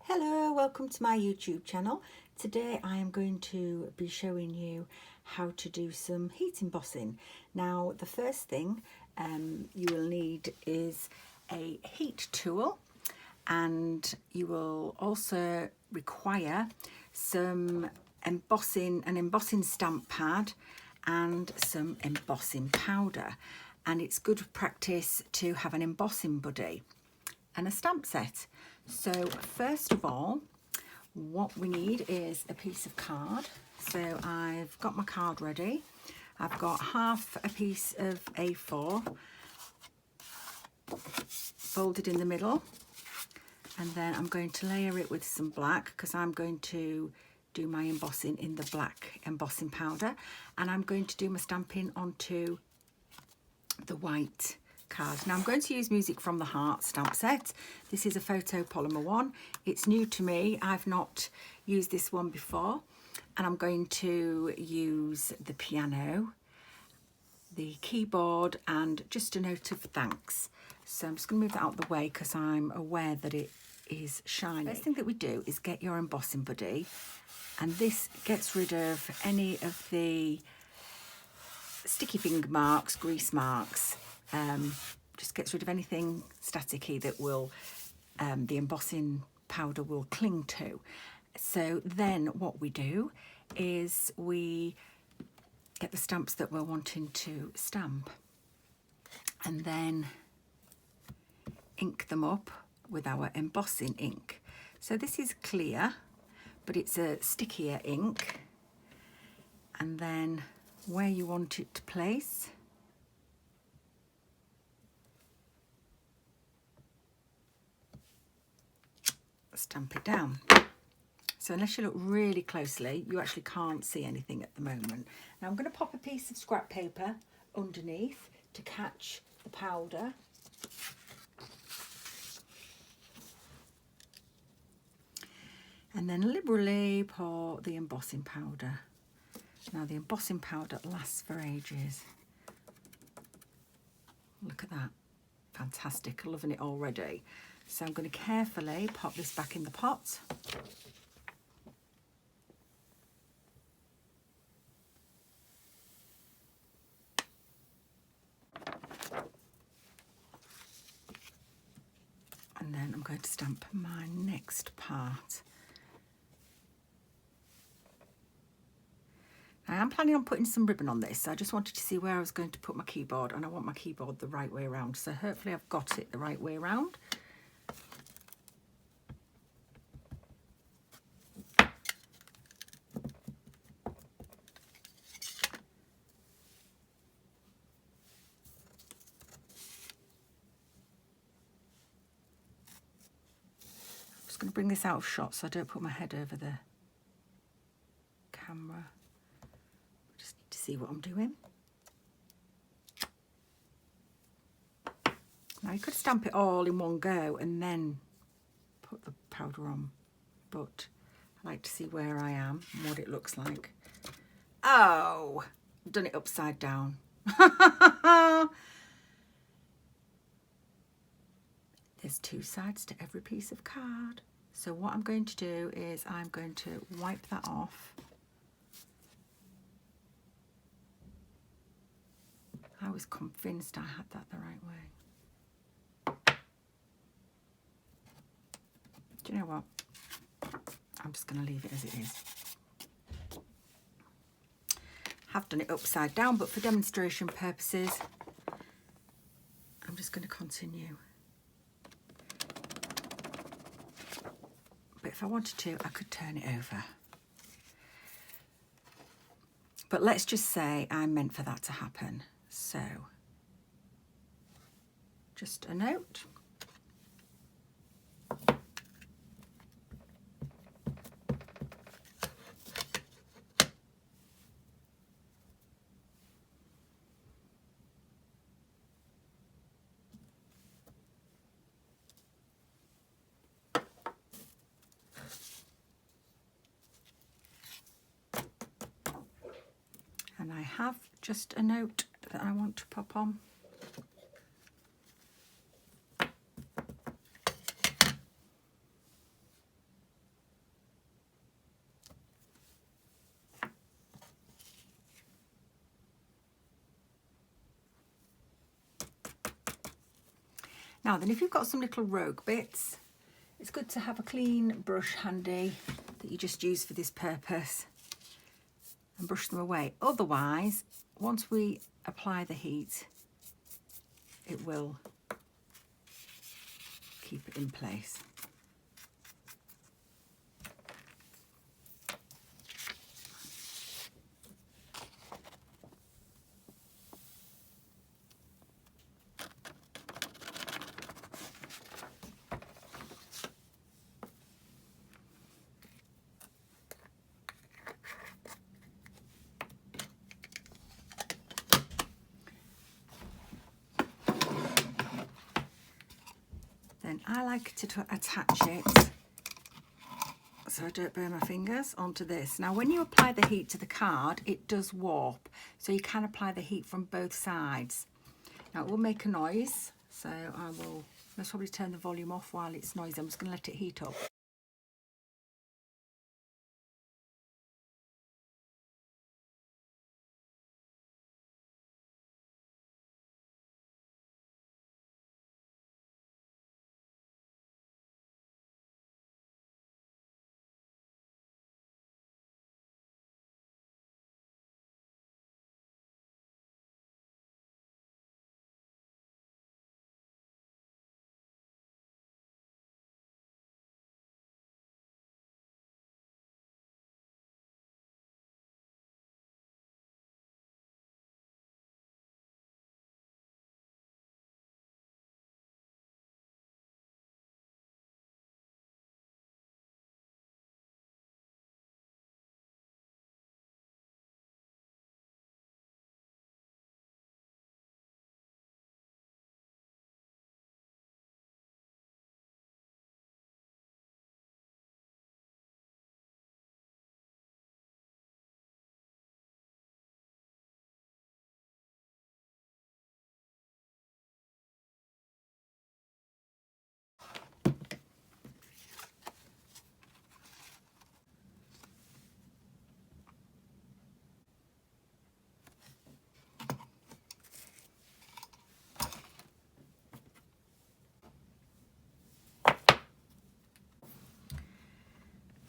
Hello, welcome to my YouTube channel. Today I am going to be showing you how to do some heat embossing. Now the first thing you will need is a heat tool, and you will also require an embossing stamp pad and some embossing powder, and it's good practice to have an embossing buddy and a stamp set. So first of all, what we need is a piece of card. So I've got my card ready. I've got half a piece of A4 folded in the middle, and then I'm going to layer it with some black because I'm going to do my embossing in the black embossing powder, and I'm going to do my stamping onto the white card. Now I'm going to use Music from the Heart stamp set. This is a photo polymer one. It's new to me. I've not used this one before, and I'm going to use the piano, the keyboard, and just a note of thanks. So I'm just going to move that out of the way because I'm aware that it is shiny. First thing that we do is get your embossing buddy, and this gets rid of any of the sticky finger marks, grease marks. Just gets rid of anything staticky that will the embossing powder will cling to. So then what we do is we get the stamps that we're wanting to stamp, and then ink them up with our embossing ink. So this is clear, but it's a stickier ink, and then where you want it to place, stamp it down. So unless you look really closely, you actually can't see anything at the moment. Now I'm going to pop a piece of scrap paper underneath to catch the powder. And then liberally pour the embossing powder. Now the embossing powder lasts for ages. Look at that. Fantastic. I'm loving it already. So I'm going to carefully pop this back in the pot. And then I'm going to stamp my next part. Now, I'm planning on putting some ribbon on this. I just wanted to see where I was going to put my keyboard, and I want my keyboard the right way around. So hopefully I've got it the right way around. Going to bring this out of shot so I don't put my head over the camera. Just need to see what I'm doing. Now you could stamp it all in one go and then put the powder on, but I like to see where I am and what it looks like. Oh, I've done it upside down. There's two sides to every piece of card. So what I'm going to do is I'm going to wipe that off. I was convinced I had that the right way. Do you know what? I'm just going to leave it as it is. Have done it upside down, but for demonstration purposes, I'm just going to continue. But if I wanted to, I could turn it over. But let's just say I meant for that to happen. So, just a note. And I have just a note that I want to pop on. Now then, if you've got some little rogue bits, it's good to have a clean brush handy that you just use for this purpose and brush them away. Otherwise, once we apply the heat, it will keep it in place. Then I like to attach it so I don't burn my fingers onto this. Now when you apply the heat to the card, it does warp, so you can apply the heat from both sides. Now it will make a noise, so I will most probably turn the volume off while it's noisy. I'm just going to let it heat up.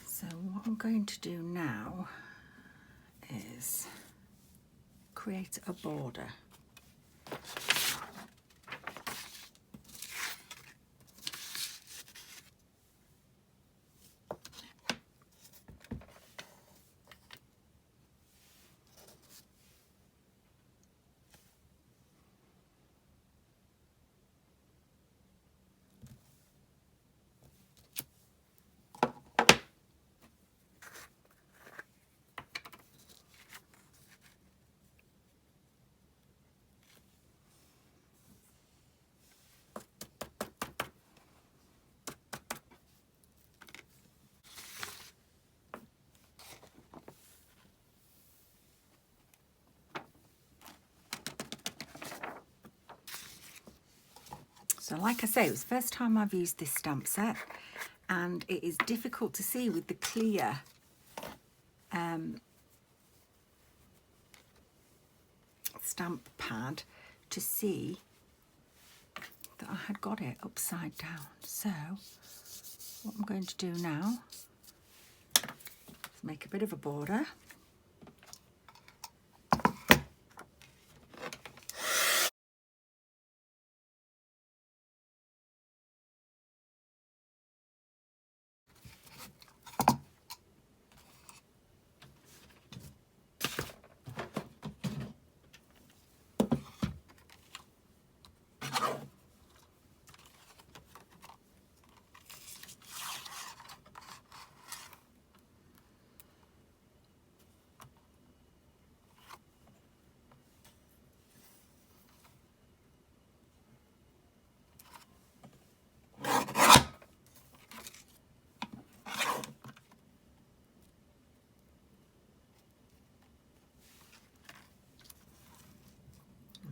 So what I'm going to do now is create a border. So like I say, it was the first time I've used this stamp set, and it is difficult to see with the clear stamp pad to see that I had got it upside down. So what I'm going to do now is make a bit of a border.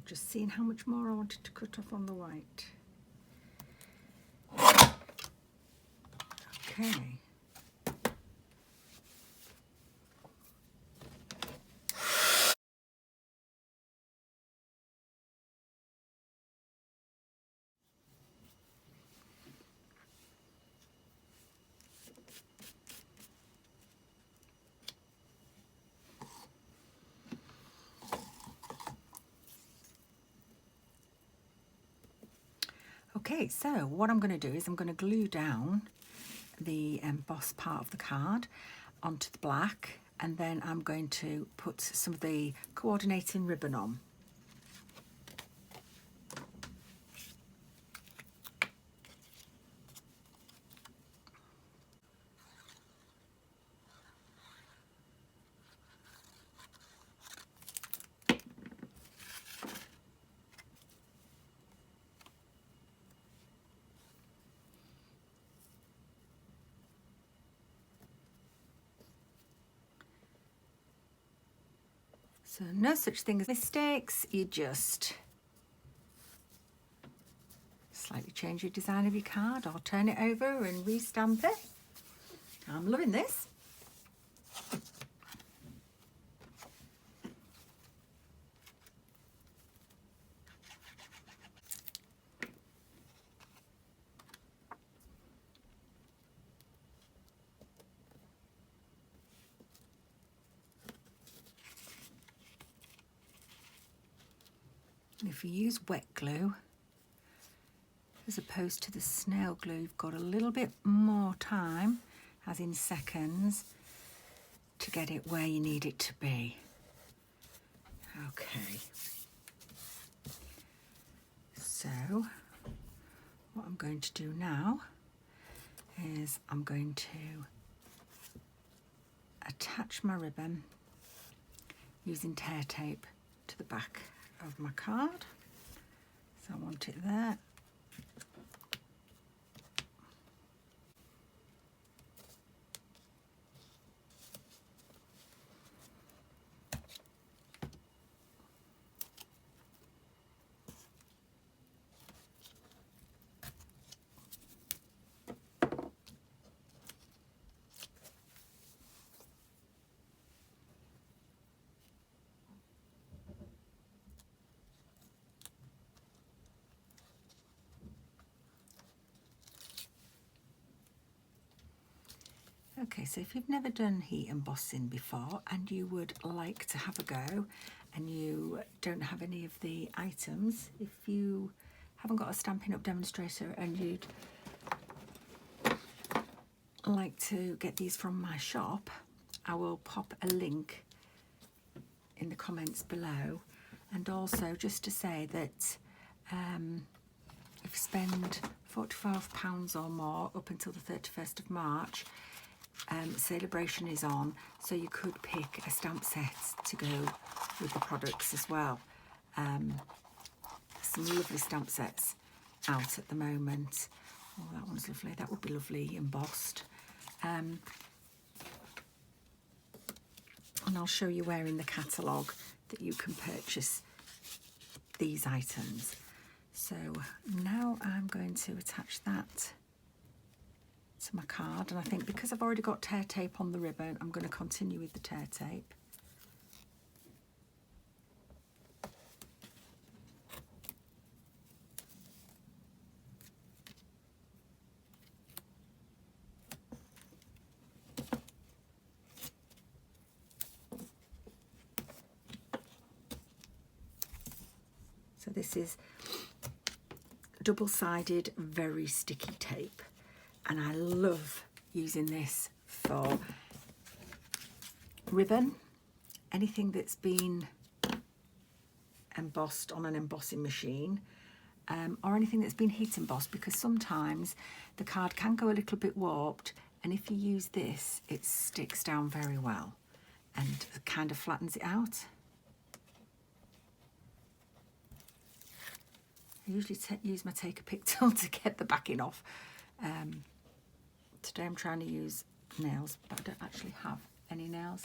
Just seeing how much more I wanted to cut off on the white. Okay. Okay, so what I'm going to do is I'm going to glue down the embossed part of the card onto the black, and then I'm going to put some of the coordinating ribbon on. So no such thing as mistakes, you just slightly change your design of your card or turn it over and re-stamp it. I'm loving this. If you use wet glue, as opposed to the snail glue, you've got a little bit more time, as in seconds, to get it where you need it to be. Okay. So, what I'm going to do now is I'm going to attach my ribbon using tear tape to the back of my card. So I want it there. Okay, so if you've never done heat embossing before and you would like to have a go and you don't have any of the items, if you haven't got a Stampin' Up! Demonstrator and you'd like to get these from my shop, I will pop a link in the comments below. And also just to say that if you spend £45 or more up until the 31st of March, celebration is on, so you could pick a stamp set to go with the products as well. Some lovely stamp sets out at the moment. Oh, that one's lovely. That would be lovely embossed. And I'll show you where in the catalogue that you can purchase these items. So now I'm going to attach that to my card, and I think because I've already got tear tape on the ribbon, I'm going to continue with the tear tape. So this is double-sided, very sticky tape, and I love using this for ribbon, anything that's been embossed on an embossing machine, or anything that's been heat embossed, because sometimes the card can go a little bit warped, and if you use this, it sticks down very well and kind of flattens it out. I usually use my take-a-pick tool to get the backing off. Today I'm trying to use nails, but I don't actually have any nails.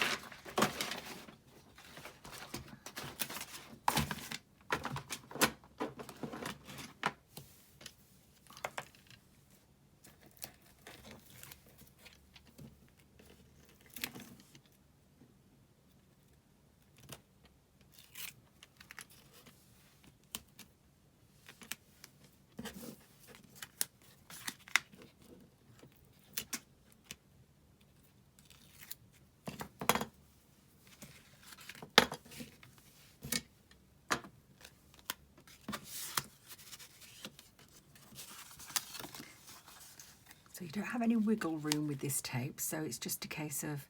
So you don't have any wiggle room with this tape, so it's just a case of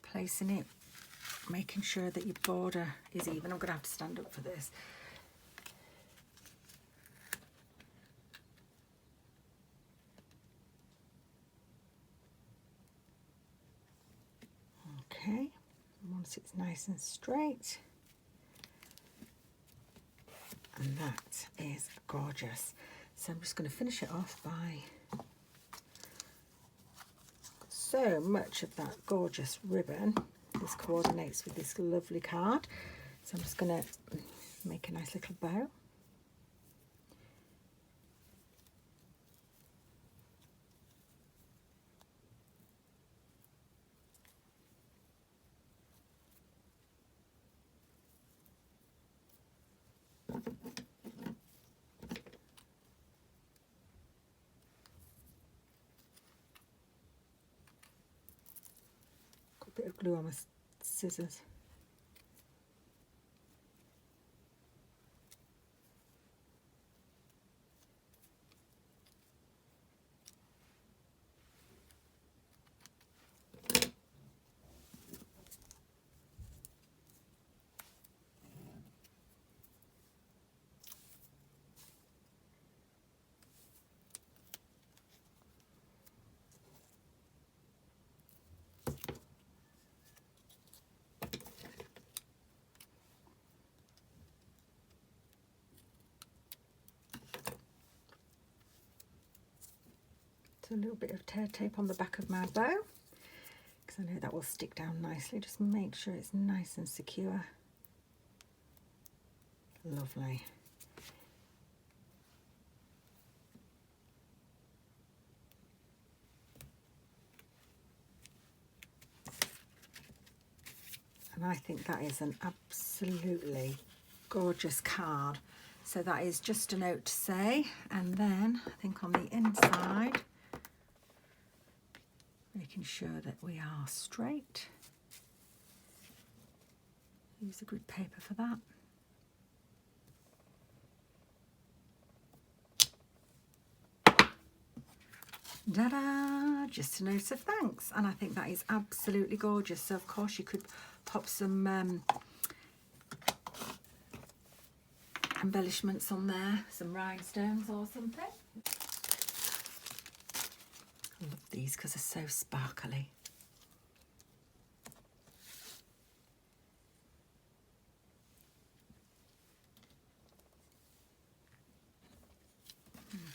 placing it, making sure that your border is even. I'm going to have to stand up for this. Okay, once it's nice and straight, and that is gorgeous. So I'm just going to finish it off by so much of that gorgeous ribbon. This coordinates with this lovely card. So I'm just going to make a nice little bow. Got a bit of glue on my scissors. So a little bit of tear tape on the back of my bow, because I know that will stick down nicely. Just make sure it's nice and secure. Lovely. And I think that is an absolutely gorgeous card. So that is just a note to say. And then I think on the inside, making sure that we are straight. Use a grid paper for that. Ta-da! Just a note of thanks. And I think that is absolutely gorgeous. So of course you could pop some embellishments on there, some rhinestones or something. I love these because they're so sparkly.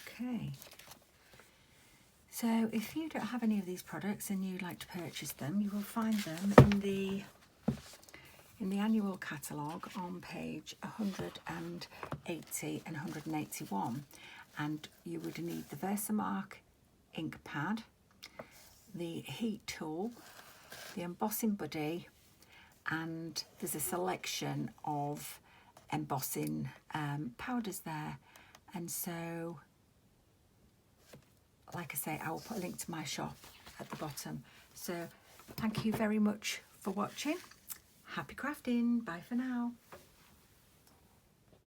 Okay. So if you don't have any of these products and you'd like to purchase them, you will find them in the annual catalogue on page 180 and 181. And you would need the Versamark ink pad, the heat tool, the embossing buddy, and there's a selection of embossing powders there. And so, like I say, I will put a link to my shop at the bottom. So thank you very much for watching. Happy crafting. Bye for now.